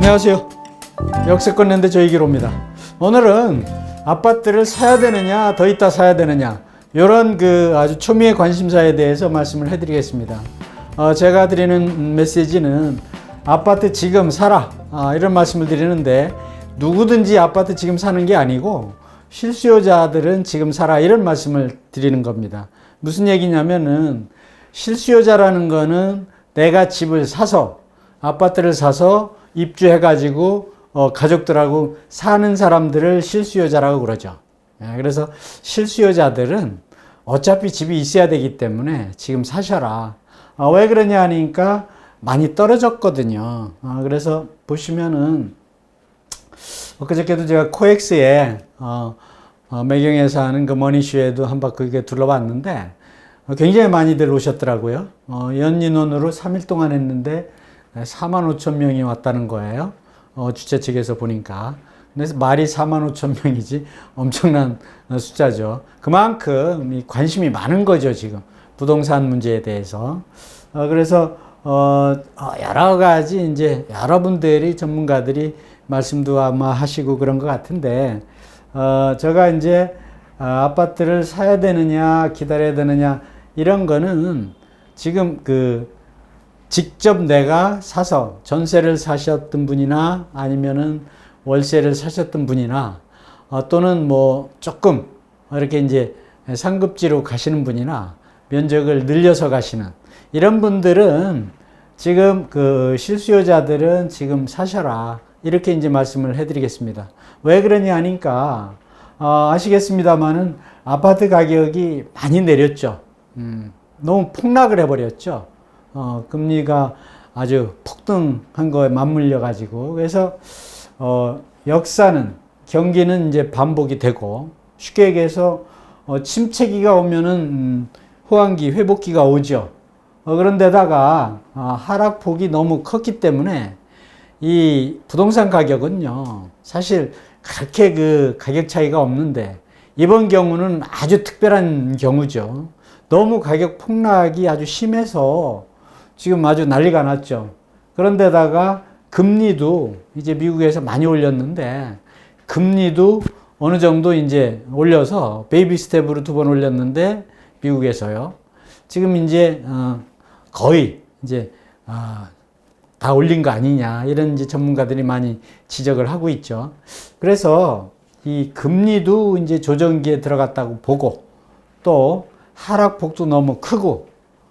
안녕하세요. 역세권 낸데 저희기로입니다. 오늘은 아파트를 사야 되느냐, 더 있다 사야 되느냐, 이런 아주 초미의 관심사에 대해서 말씀을 해드리겠습니다. 제가 드리는 메시지는 아파트 지금 사라, 이런 말씀을 드리는데, 누구든지 아파트 지금 사는 게 아니고 실수요자들은 지금 사라, 이런 말씀을 드리는 겁니다. 무슨 얘기냐면은, 실수요자라는 거는 내가 집을 사서, 아파트를 사서 입주해가지고 가족들하고 사는 사람들을 실수요자라고 그러죠. 그래서 실수요자들은 어차피 집이 있어야 되기 때문에 지금 사셔라. 왜 그러냐 하니까 많이 떨어졌거든요. 그래서 보시면은 그저께도 제가 코엑스에 매경에서 하는 그 머니쇼에도 한번 그게 둘러봤는데 굉장히 많이들 오셨더라고요. 연인원으로 3일 동안 했는데 45,000명이 왔다는 거예요. 주최 측에서 보니까. 그래서 말이 45,000명이지 엄청난 숫자죠. 그만큼 관심이 많은 거죠, 지금. 부동산 문제에 대해서. 그래서, 여러 가지 이제 여러분들이 전문가들이 말씀도 아마 하시고 그런 것 같은데, 제가 이제 아파트를 사야 되느냐, 기다려야 되느냐, 이런 거는 지금 직접 내가 사서 전세를 사셨던 분이나 아니면은 월세를 사셨던 분이나 또는 뭐 조금 이렇게 이제 상급지로 가시는 분이나 면적을 늘려서 가시는 이런 분들은 지금 실수요자들은 지금 사셔라, 이렇게 이제 말씀을 해드리겠습니다. 왜 그러냐 하니까 아시겠습니다만은 아파트 가격이 많이 내렸죠. 너무 폭락을 해버렸죠. 금리가 아주 폭등한 거에 맞물려 가지고, 그래서 역사는, 경기는 이제 반복이 되고, 쉽게 얘기해서 침체기가 오면은 호황기, 회복기가 오죠. 그런데다가 하락폭이 너무 컸기 때문에 이 부동산 가격은요, 사실 그렇게 가격 차이가 없는데, 이번 경우는 아주 특별한 경우죠. 너무 가격 폭락이 아주 심해서 지금 아주 난리가 났죠. 그런데다가 금리도 이제 미국에서 많이 올렸는데, 금리도 어느 정도 이제 올려서 베이비 스텝으로 2번 올렸는데, 미국에서요. 지금 이제 거의 이제 다 올린 거 아니냐, 이런 이제 전문가들이 많이 지적을 하고 있죠. 그래서 이 금리도 이제 조정기에 들어갔다고 보고, 또 하락폭도 너무 크고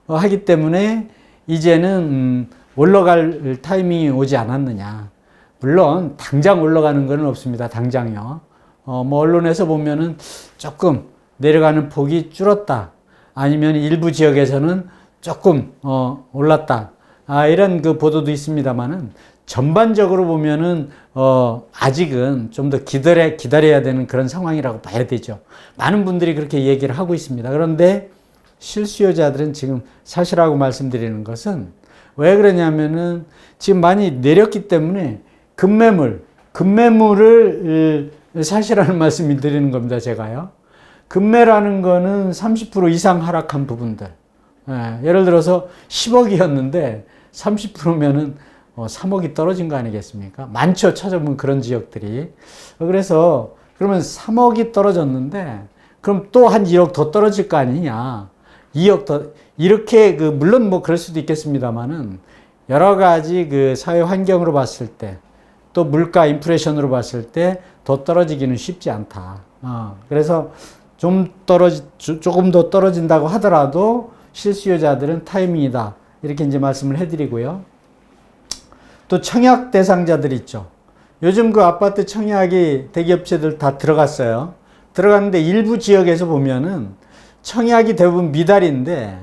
하기 때문에 이제는 올라갈 타이밍이 오지 않았느냐. 물론 당장 올라가는 건 없습니다. 당장요. 뭐 언론에서 보면은 조금 내려가는 폭이 줄었다, 아니면 일부 지역에서는 조금 올랐다, 이런 보도도 있습니다만은, 전반적으로 보면은 아직은 좀 더 기다려야 되는 그런 상황이라고 봐야 되죠. 많은 분들이 그렇게 얘기를 하고 있습니다. 그런데 실수요자들은 지금 사시라고 말씀드리는 것은, 왜 그러냐면은 지금 많이 내렸기 때문에 급매물을 사시라는 말씀을 드리는 겁니다, 제가요. 급매라는 거는 30% 이상 하락한 부분들. 예를 들어서 10억이었는데 30%면은 3억이 떨어진 거 아니겠습니까? 많죠, 찾아보면 그런 지역들이. 그래서 그러면 3억이 떨어졌는데 그럼 또 한 2억 더 떨어질 거 아니냐. 2억 더, 이렇게 물론 뭐 그럴 수도 있겠습니다만은, 여러 가지 사회 환경으로 봤을 때, 또 물가 인플레이션으로 봤을 때 더 떨어지기는 쉽지 않다. 그래서 조금 더 떨어진다고 하더라도 실수요자들은 타이밍이다, 이렇게 이제 말씀을 해드리고요. 또 청약 대상자들 있죠. 요즘 아파트 청약이 대기업체들 다 들어갔어요. 들어갔는데 일부 지역에서 보면은 청약이 대부분 미달인데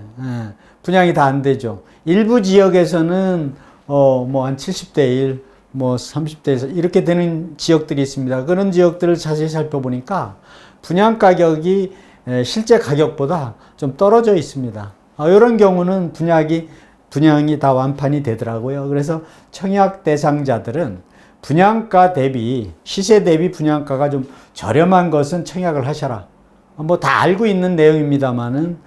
분양이 다 안 되죠. 일부 지역에서는 뭐 한 70대 1, 뭐 30대 1 이렇게 되는 지역들이 있습니다. 그런 지역들을 자세히 살펴보니까 분양 가격이 실제 가격보다 좀 떨어져 있습니다. 이런 경우는 분양이 다 완판이 되더라고요. 그래서 청약 대상자들은 분양가 대비, 시세 대비 분양가가 좀 저렴한 것은 청약을 하셔라. 뭐 다 알고 있는 내용입니다만은,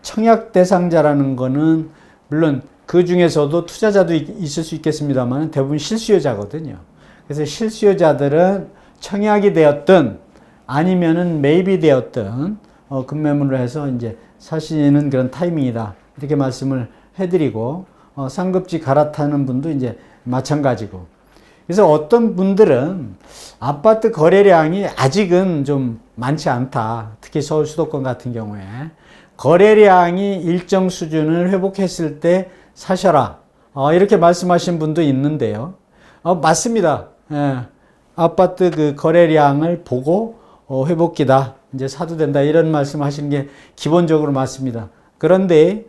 청약 대상자라는 거는 물론 그 중에서도 투자자도 있을 수 있겠습니다만 대부분 실수요자거든요. 그래서 실수요자들은 청약이 되었든 아니면은 매입이 되었든 급매물을 해서 이제 사시는 그런 타이밍이다. 이렇게 말씀을 해드리고 상급지 갈아타는 분도 이제 마찬가지고. 그래서 어떤 분들은 아파트 거래량이 아직은 좀 많지 않다. 특히 서울 수도권 같은 경우에 거래량이 일정 수준을 회복했을 때 사셔라. 이렇게 말씀하신 분도 있는데요. 맞습니다. 예. 아파트 그 거래량을 보고 회복기다. 이제 사도 된다. 이런 말씀 하시는 게 기본적으로 맞습니다. 그런데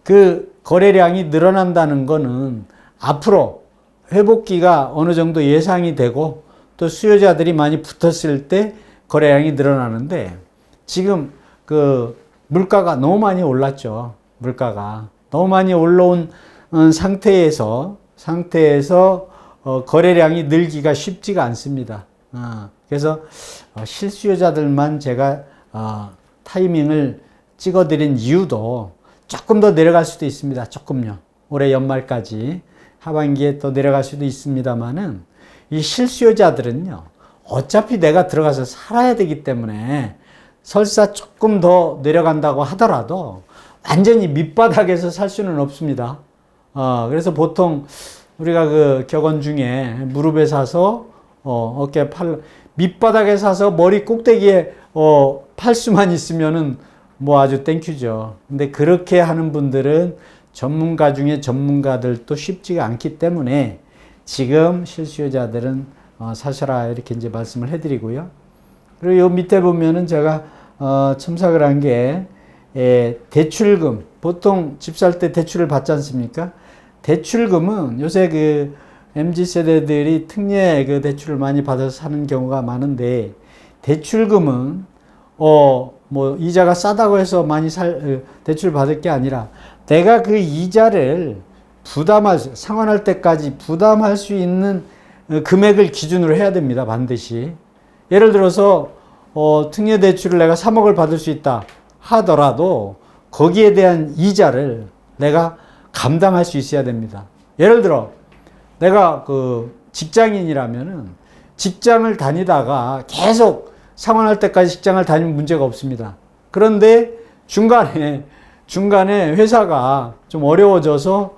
그 거래량이 늘어난다는 거는 앞으로 회복기가 어느 정도 예상이 되고 또 수요자들이 많이 붙었을 때 거래량이 늘어나는데 지금 그 물가가 너무 많이 올랐죠. 물가가 너무 많이 올라온 상태에서 거래량이 늘기가 쉽지가 않습니다. 그래서 실수요자들만 제가 타이밍을 찍어드린 이유도 조금 더 내려갈 수도 있습니다. 조금요. 올해 연말까지 하반기에 또 내려갈 수도 있습니다만은 이 실수요자들은요. 어차피 내가 들어가서 살아야 되기 때문에 설사 조금 더 내려간다고 하더라도 완전히 밑바닥에서 살 수는 없습니다. 그래서 보통 우리가 그 격언 중에 무릎에 사서 어깨 밑바닥에 사서 머리 꼭대기에 팔 수만 있으면은 뭐 아주 땡큐죠. 근데 그렇게 하는 분들은 전문가 중에 전문가들도 쉽지가 않기 때문에 지금 실수요자들은 사셔라 이렇게 이제 말씀을 해드리고요. 그리고 요 밑에 보면은 제가 첨삭을 한 게 대출금, 보통 집 살 때 대출을 받지 않습니까? 대출금은 요새 그 MZ 세대들이 특례 그 대출을 많이 받아서 사는 경우가 많은데 대출금은 뭐 이자가 싸다고 해서 많이 대출 받을 게 아니라 내가 그 이자를 상환할 때까지 부담할 수 있는 금액을 기준으로 해야 됩니다. 반드시. 예를 들어서 특례 대출을 내가 3억을 받을 수 있다 하더라도 거기에 대한 이자를 내가 감당할 수 있어야 됩니다. 예를 들어 내가 그 직장인이라면은 직장을 다니다가 계속 상환할 때까지 직장을 다니면 문제가 없습니다. 그런데 중간에 회사가 좀 어려워져서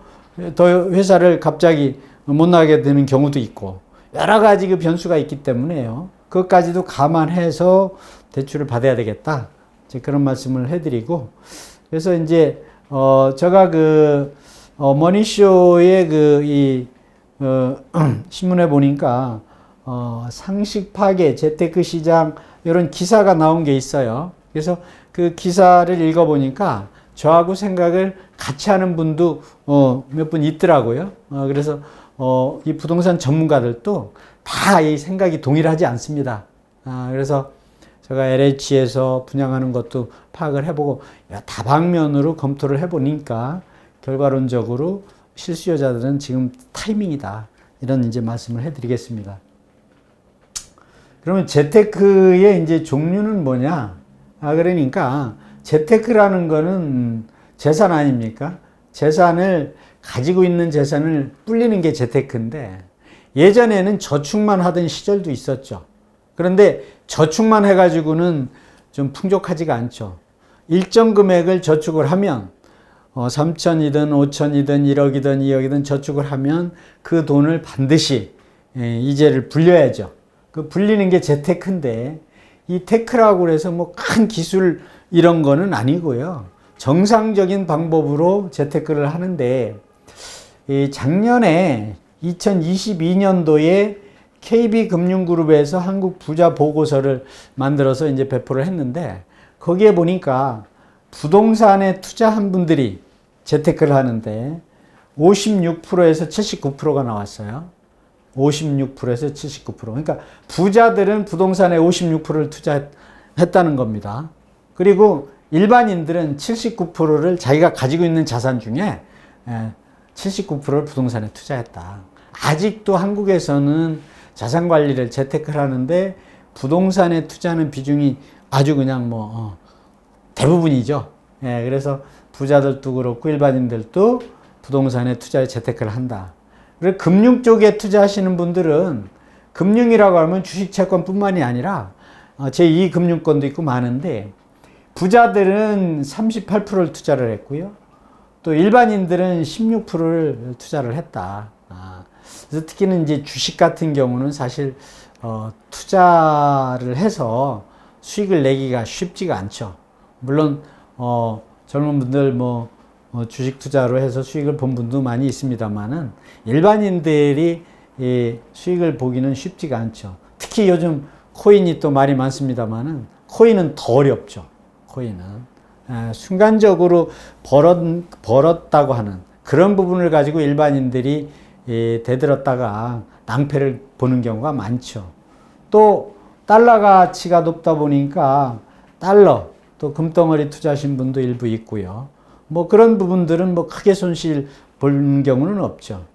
더 회사를 갑자기 못 나가게 되는 경우도 있고 여러 가지 그 변수가 있기 때문에요. 그것까지도 감안해서 대출을 받아야 되겠다. 이제 그런 말씀을 해드리고 그래서 이제 제가 그 머니쇼의 그 신문에 보니까 상식 파괴, 재테크 시장 이런 기사가 나온 게 있어요. 그래서 그 기사를 읽어보니까 저하고 생각을 같이 하는 분도 몇 분 있더라고요. 그래서 이 부동산 전문가들도 다 이 생각이 동일하지 않습니다. 그래서 제가 LH에서 분양하는 것도 파악을 해보고 다방면으로 검토를 해보니까 결과론적으로 실수요자들은 지금 타이밍이다. 이런 이제 말씀을 해드리겠습니다. 그러면 재테크의 이제 종류는 뭐냐? 그러니까 재테크라는 거는 재산 아닙니까? 가지고 있는 재산을 불리는 게 재테크인데 예전에는 저축만 하던 시절도 있었죠. 그런데 저축만 해가지고는 좀 풍족하지가 않죠. 일정 금액을 저축을 하면 3천이든 5천이든 1억이든 2억이든 저축을 하면 그 돈을 반드시 이자를 불려야죠. 그 불리는 게 재테크인데 이 테크라고 해서 뭐 큰 기술 이런 거는 아니고요. 정상적인 방법으로 재테크를 하는데 작년에 2022년도에 KB금융그룹에서 한국 부자 보고서를 만들어서 이제 배포를 했는데 거기에 보니까 부동산에 투자한 분들이 재테크를 하는데 56%에서 79%가 나왔어요. 56%에서 79%. 그러니까 부자들은 부동산에 56%를 투자했다는 겁니다. 그리고 일반인들은 79%를 자기가 가지고 있는 자산 중에 79%를 부동산에 투자했다. 아직도 한국에서는 자산 관리를 재테크를 하는데 부동산에 투자하는 비중이 아주 그냥 대부분이죠. 그래서 부자들도 그렇고 일반인들도 부동산에 투자에 재테크를 한다. 그리고 금융 쪽에 투자하시는 분들은 금융이라고 하면 주식 채권뿐만이 아니라 제2금융권도 있고 많은데 부자들은 38%를 투자를 했고요. 또 일반인들은 16%를 투자를 했다. 그래서 특히는 이제 주식 같은 경우는 사실 투자를 해서 수익을 내기가 쉽지가 않죠. 물론 젊은 분들 주식 투자로 해서 수익을 본 분도 많이 있습니다만은 일반인들이 수익을 보기는 쉽지가 않죠. 특히 요즘 코인이 또 말이 많습니다만은 코인은 더 어렵죠. 코인은 순간적으로 벌었다고 하는 그런 부분을 가지고 일반인들이 대들었다가 낭패를 보는 경우가 많죠. 또 달러 가치가 높다 보니까 달러 또 금덩어리 투자하신 분도 일부 있고요. 그런 부분들은 크게 손실 보는 경우는 없죠.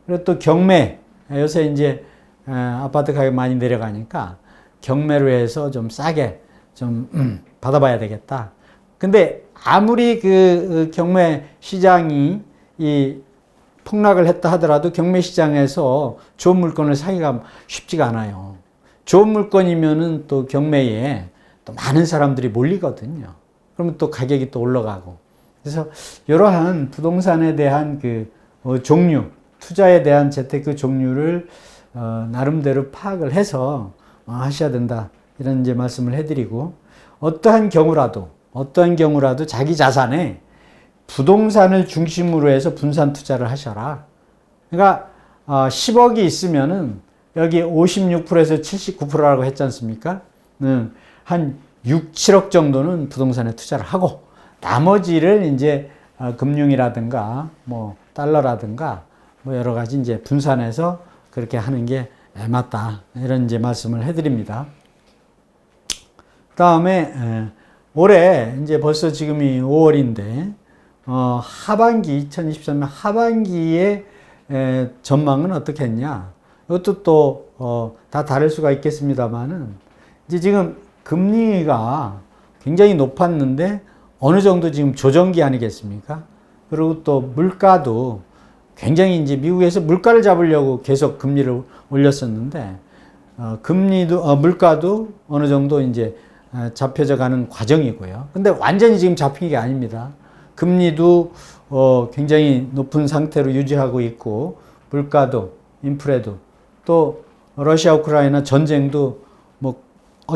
그리고 또 경매, 요새 이제 아파트 가격 많이 내려가니까 경매로 해서 좀 싸게 좀 받아봐야 되겠다. 근데 아무리 그 경매 시장이 폭락을 했다 하더라도 경매 시장에서 좋은 물건을 사기가 쉽지가 않아요. 좋은 물건이면은 또 경매에 또 많은 사람들이 몰리거든요. 그러면 또 가격이 또 올라가고. 그래서 이러한 부동산에 대한 종류, 투자에 대한 재테크 종류를 나름대로 파악을 해서 하셔야 된다. 이런 이제 말씀을 해드리고, 어떠한 경우라도 자기 자산에 부동산을 중심으로 해서 분산 투자를 하셔라. 그러니까 10억이 있으면은 여기 56%에서 79%라고 했지 않습니까? 한 6, 7억 정도는 부동산에 투자를 하고 나머지를 이제 금융이라든가 달러라든가 여러 가지 이제 분산해서 그렇게 하는 게 맞다. 이런 이제 말씀을 해드립니다. 그다음에 올해 이제 벌써 지금이 5월인데 하반기 2023년 하반기의 전망은 어떻겠냐? 이것도 또 다 다를 수가 있겠습니다만은 이제 지금 금리가 굉장히 높았는데 어느 정도 지금 조정기 아니겠습니까? 그리고 또 물가도 굉장히 이제 미국에서 물가를 잡으려고 계속 금리를 올렸었는데 물가도 어느 정도 이제 잡혀져 가는 과정이고요. 근데 완전히 지금 잡힌 게 아닙니다. 금리도 굉장히 높은 상태로 유지하고 있고 물가도 인플레도 또 러시아 우크라이나 전쟁도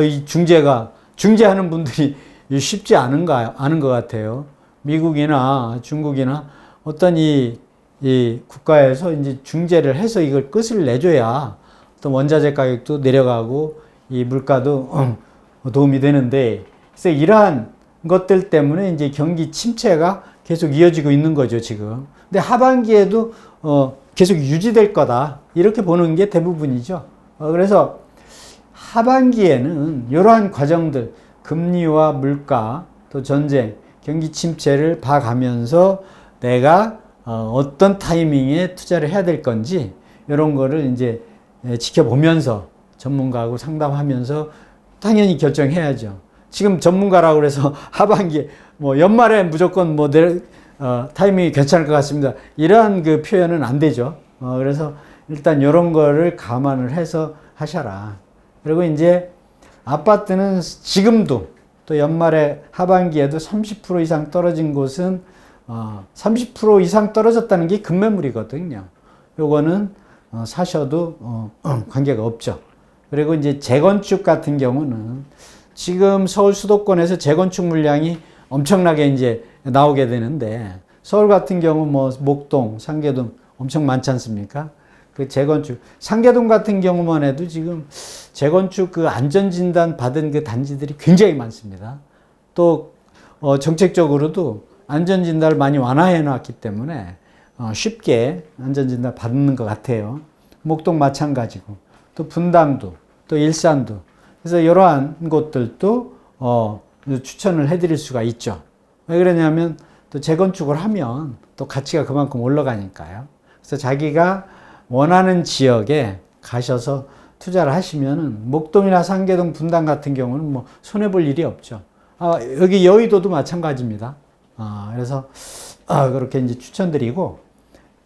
이 중재하는 분들이 쉽지 않은 것 같아요. 미국이나 중국이나 어떤 이 국가에서 이제 중재를 해서 이걸 끝을 내줘야 또 원자재 가격도 내려가고 이 물가도 도움이 되는데, 그래서 이러한 것들 때문에 이제 경기 침체가 계속 이어지고 있는 거죠, 지금. 근데 하반기에도 계속 유지될 거다. 이렇게 보는 게 대부분이죠. 그래서 하반기에는 이러한 과정들, 금리와 물가, 또 전쟁, 경기 침체를 봐가면서 내가 어떤 타이밍에 투자를 해야 될 건지 이런 거를 이제 지켜보면서 전문가하고 상담하면서 당연히 결정해야죠. 지금 전문가라고 그래서 하반기에 연말에 무조건 타이밍이 괜찮을 것 같습니다. 이러한 표현은 안 되죠. 그래서 일단 이런 거를 감안을 해서 하셔라. 그리고 이제 아파트는 지금도 또 연말에 하반기에도 30% 이상 떨어진 곳은 30% 이상 떨어졌다는 게 급매물이거든요. 요거는 사셔도 관계가 없죠. 그리고 이제 재건축 같은 경우는 지금 서울 수도권에서 재건축 물량이 엄청나게 이제 나오게 되는데, 서울 같은 경우 목동, 상계동 엄청 많지 않습니까? 그 재건축, 상계동 같은 경우만 해도 지금 재건축 안전진단 받은 단지들이 굉장히 많습니다. 또 정책적으로도 안전진단을 많이 완화해 놨기 때문에 쉽게 안전진단 받는 것 같아요. 목동 마찬가지고, 또 분당도, 또 일산도. 그래서 이러한 곳들도 추천을 해드릴 수가 있죠. 왜 그러냐면 또 재건축을 하면 또 가치가 그만큼 올라가니까요. 그래서 자기가 원하는 지역에 가셔서 투자를 하시면은 목동이나 상계동, 분당 같은 경우는 손해볼 일이 없죠. 여기 여의도도 마찬가지입니다. 그래서 그렇게 이제 추천드리고,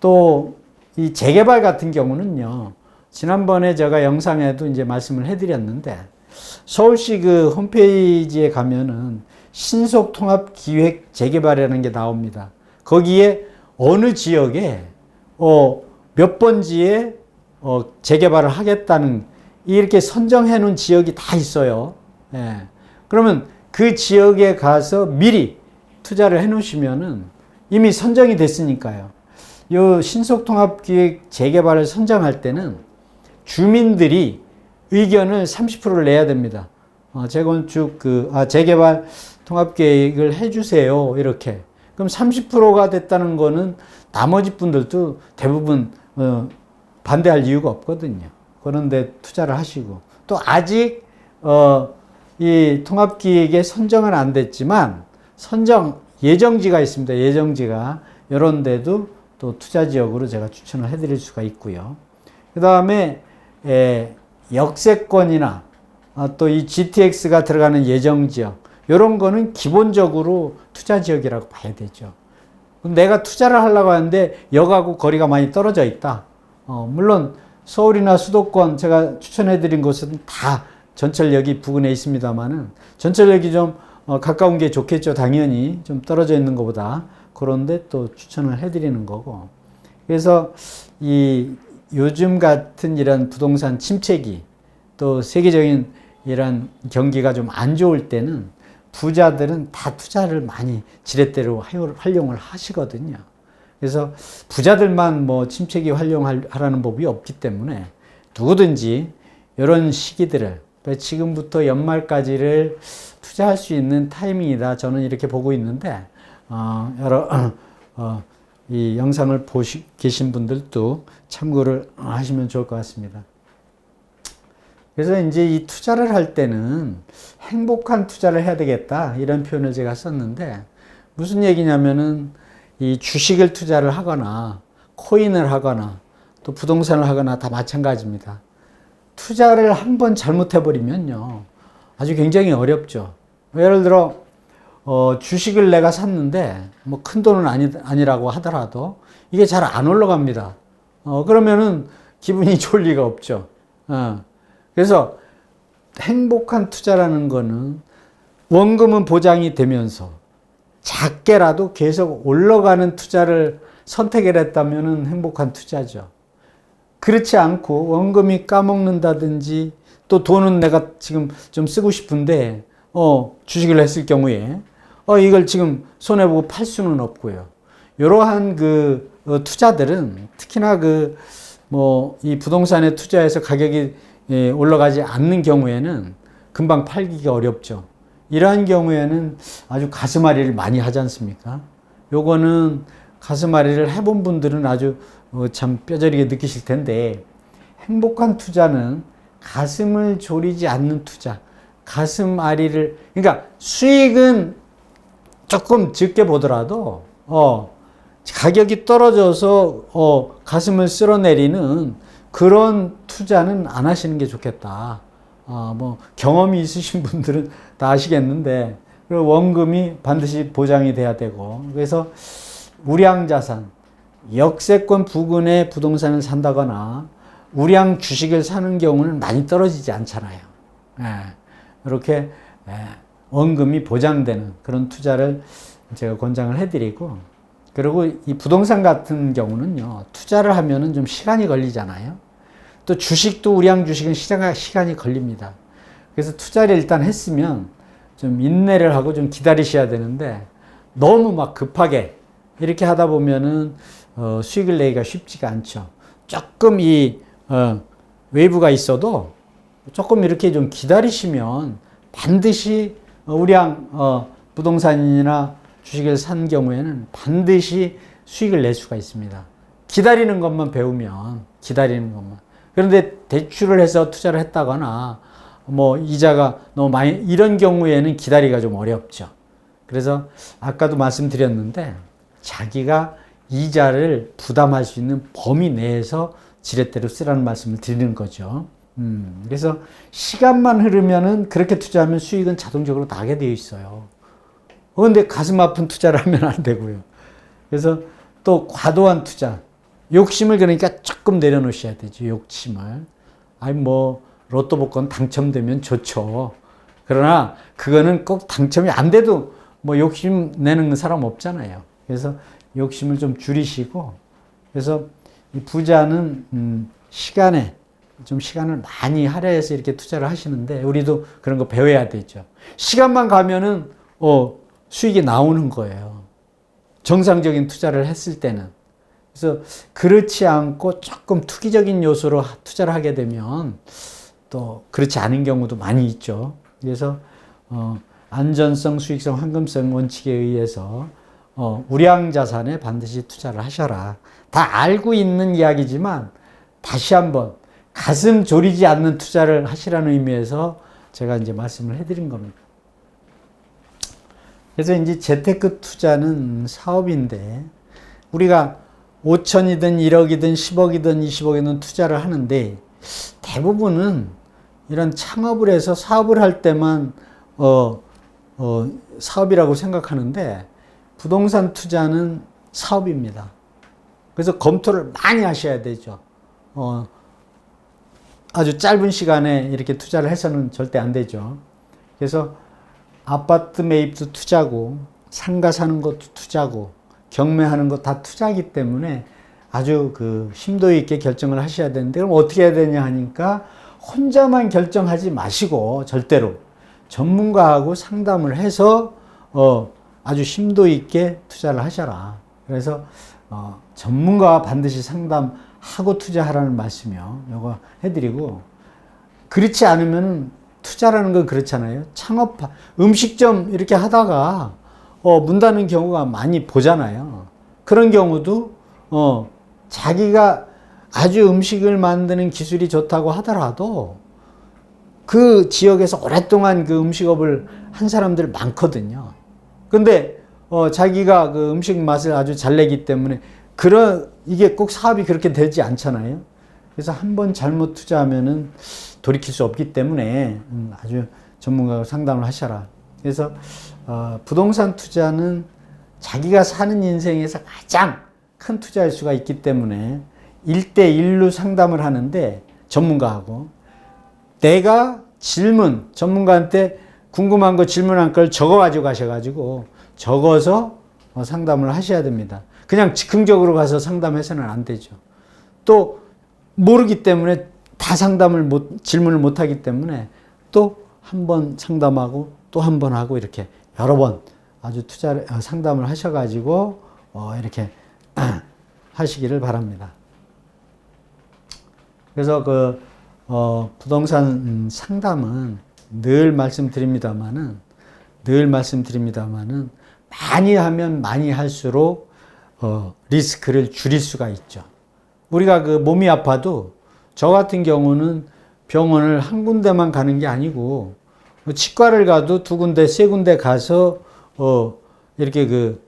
또 이 재개발 같은 경우는요. 지난번에 제가 영상에도 이제 말씀을 해드렸는데 서울시 그 홈페이지에 가면은 신속통합기획 재개발이라는 게 나옵니다. 거기에 어느 지역에 몇 번지에 재개발을 하겠다는 이렇게 선정해 놓은 지역이 다 있어요. 예. 그러면 그 지역에 가서 미리 투자를 해 놓으시면은 이미 선정이 됐으니까요. 요 신속통합기획 재개발을 선정할 때는 주민들이 의견을 30%를 내야 됩니다. 재건축 재개발 통합계획을 해주세요. 이렇게. 그럼 30%가 됐다는 거는 나머지 분들도 대부분 반대할 이유가 없거든요. 그런데 투자를 하시고 또 아직 이 통합기획에 선정은 안 됐지만 선정 예정지가 있습니다. 예정지가 이런 데도 또 투자 지역으로 제가 추천을 해드릴 수가 있고요. 그 다음에 역세권이나 또 이 GTX가 들어가는 예정지역 이런 거는 기본적으로 투자 지역이라고 봐야 되죠. 내가 투자를 하려고 하는데 역하고 거리가 많이 떨어져 있다. 물론 서울이나 수도권 제가 추천해드린 곳은 다 전철역이 부근에 있습니다만은 전철역이 좀 가까운 게 좋겠죠. 당연히 좀 떨어져 있는 것보다. 그런데 또 추천을 해드리는 거고. 그래서 이 요즘 같은 이런 부동산 침체기 또 세계적인 이런 경기가 좀 안 좋을 때는 부자들은 다 투자를 많이 지렛대로 활용을 하시거든요. 그래서 부자들만 뭐 침체기 활용하라는 법이 없기 때문에 누구든지 이런 시기들을 지금부터 연말까지를 투자할 수 있는 타이밍이다. 저는 이렇게 보고 있는데 이 영상을 계신 분들도 참고를 하시면 좋을 것 같습니다. 그래서 이제 이 투자를 할 때는 행복한 투자를 해야 되겠다. 이런 표현을 제가 썼는데 무슨 얘기냐면은 이 주식을 투자를 하거나 코인을 하거나 또 부동산을 하거나 다 마찬가지입니다. 투자를 한번 잘못해버리면요. 아주 굉장히 어렵죠. 예를 들어 주식을 내가 샀는데 뭐 큰 돈은 아니라고 하더라도 이게 잘 안 올라갑니다. 그러면은 기분이 좋을 리가 없죠. 그래서 행복한 투자라는 거는 원금은 보장이 되면서 작게라도 계속 올라가는 투자를 선택을 했다면은 행복한 투자죠. 그렇지 않고 원금이 까먹는다든지 또 돈은 내가 지금 좀 쓰고 싶은데 주식을 했을 경우에 이걸 지금 손해보고 팔 수는 없고요. 이러한 그 투자들은 특히나 이 부동산에 투자해서 가격이 올라가지 않는 경우에는 금방 팔기가 어렵죠. 이러한 경우에는 아주 가슴앓이를 많이 하지 않습니까? 요거는 가슴앓이를 해본 분들은 아주 참 뼈저리게 느끼실 텐데 행복한 투자는 가슴을 졸이지 않는 투자, 가슴앓이를 그러니까 수익은 조금 적게 보더라도 가격이 떨어져서 가슴을 쓸어내리는 그런 투자는 안 하시는 게 좋겠다. 뭐 경험이 있으신 분들은 다 아시겠는데 원금이 반드시 보장이 돼야 되고 그래서 우량자산, 역세권 부근에 부동산을 산다거나 우량 주식을 사는 경우는 많이 떨어지지 않잖아요. 이렇게 원금이 보장되는 그런 투자를 제가 권장을 해드리고 그리고 이 부동산 같은 경우는요 투자를 하면은 좀 시간이 걸리잖아요. 또 주식도 우량 주식은 시간이 걸립니다. 그래서 투자를 일단 했으면 좀 인내를 하고 좀 기다리셔야 되는데 너무 막 급하게 이렇게 하다 보면은 수익을 내기가 쉽지가 않죠. 조금 웨이브가 있어도 조금 이렇게 좀 기다리시면 반드시 우량 부동산이나 주식을 산 경우에는 반드시 수익을 낼 수가 있습니다. 기다리는 것만 배우면 기다리는 것만. 그런데 대출을 해서 투자를 했다거나 뭐 이자가 너무 많이 이런 경우에는 기다리기가 좀 어렵죠. 그래서 아까도 말씀드렸는데 자기가 이자를 부담할 수 있는 범위 내에서 지렛대로 쓰라는 말씀을 드리는 거죠. 그래서 시간만 흐르면은 그렇게 투자하면 수익은 자동적으로 나게 되어 있어요. 그런데 가슴 아픈 투자를 하면 안 되고요. 그래서 또 과도한 투자, 욕심을 그러니까 조금 내려놓으셔야 되죠. 욕심을. 아니 뭐 로또 복권 당첨되면 좋죠. 그러나 그거는 꼭 당첨이 안 돼도 뭐 욕심 내는 사람 없잖아요. 그래서 욕심을 좀 줄이시고, 그래서 이 부자는 시간에 좀 시간을 많이 할애해서 이렇게 투자를 하시는데, 우리도 그런 거 배워야 되죠. 시간만 가면은 수익이 나오는 거예요. 정상적인 투자를 했을 때는. 그래서 그렇지 않고 조금 투기적인 요소로 투자를 하게 되면 또 그렇지 않은 경우도 많이 있죠. 그래서 안전성, 수익성, 황금성 원칙에 의해서 우량 자산에 반드시 투자를 하셔라. 다 알고 있는 이야기지만 다시 한번 가슴 졸이지 않는 투자를 하시라는 의미에서 제가 이제 말씀을 해드린 겁니다. 그래서 이제 재테크 투자는 사업인데, 우리가 5천이든 1억이든 10억이든 20억이든 투자를 하는데, 대부분은 이런 창업을 해서 사업을 할 때만 사업이라고 생각하는데, 부동산 투자는 사업입니다. 그래서 검토를 많이 하셔야 되죠. 아주 짧은 시간에 이렇게 투자를 해서는 절대 안 되죠. 그래서 아파트 매입도 투자고, 상가 사는 것도 투자고, 경매하는 것 다 투자이기 때문에 아주 그 심도 있게 결정을 하셔야 되는데, 그럼 어떻게 해야 되냐 하니까 혼자만 결정하지 마시고 절대로 전문가하고 상담을 해서 아주 심도 있게 투자를 하셔라. 그래서 전문가와 반드시 상담하고 투자하라는 말씀이요. 이거 해드리고, 그렇지 않으면 투자라는 건 그렇잖아요. 창업, 음식점 이렇게 하다가 문 닫는 경우가 많이 보잖아요. 그런 경우도 자기가 아주 음식을 만드는 기술이 좋다고 하더라도 그 지역에서 오랫동안 그 음식업을 한 사람들 많거든요. 근데 자기가 그 음식 맛을 아주 잘 내기 때문에 이게 꼭 사업이 그렇게 되지 않잖아요. 그래서 한번 잘못 투자하면은 돌이킬 수 없기 때문에 아주 전문가와 상담을 하셔라. 그래서 부동산 투자는 자기가 사는 인생에서 가장 큰 투자일 수가 있기 때문에 1대1로 상담을 하는데, 전문가하고 내가 전문가한테 궁금한 거 질문한 걸 적어 가지고 가셔가지고 적어서 상담을 하셔야 됩니다. 그냥 즉흥적으로 가서 상담해서는 안 되죠. 또 모르기 때문에 다 질문을 못 하기 때문에 또 한 번 상담하고 또 한 번 하고 이렇게 여러 번 아주 상담을 하셔가지고 이렇게 하시기를 바랍니다. 그래서 부동산 상담은 늘 말씀드립니다마는 많이 하면 많이 할수록 리스크를 줄일 수가 있죠. 우리가 몸이 아파도, 저 같은 경우는 병원을 한 군데만 가는 게 아니고 치과를 가도 2군데, 3군데 가서 이렇게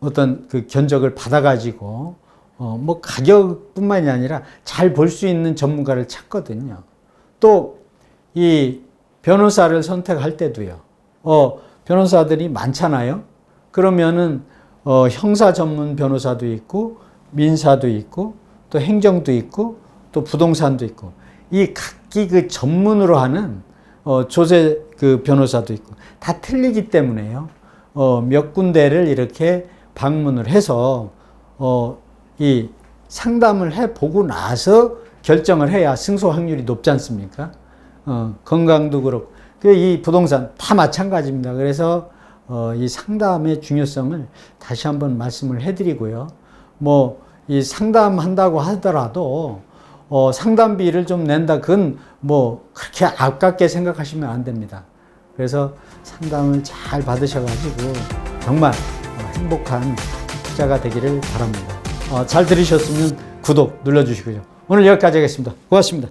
어떤 견적을 받아가지고 뭐 가격뿐만이 아니라 잘 볼 수 있는 전문가를 찾거든요. 또 이 변호사를 선택할 때도요. 변호사들이 많잖아요. 그러면은 형사 전문 변호사도 있고, 민사도 있고, 또 행정도 있고, 또 부동산도 있고, 이 각기 그 전문으로 하는 조세 변호사도 있고, 다 틀리기 때문에요. 몇 군데를 이렇게 방문을 해서 이 상담을 해보고 나서 결정을 해야 승소 확률이 높지 않습니까? 건강도 그렇고, 이 부동산 다 마찬가지입니다. 그래서 이 상담의 중요성을 다시 한번 말씀을 해드리고요. 이 상담한다고 하더라도 상담비를 좀 낸다, 그건 그렇게 아깝게 생각하시면 안 됩니다. 그래서 상담을 잘 받으셔가지고 정말 행복한 투자가 되기를 바랍니다. 잘 들으셨으면 구독 눌러주시고요. 오늘 여기까지 하겠습니다. 고맙습니다.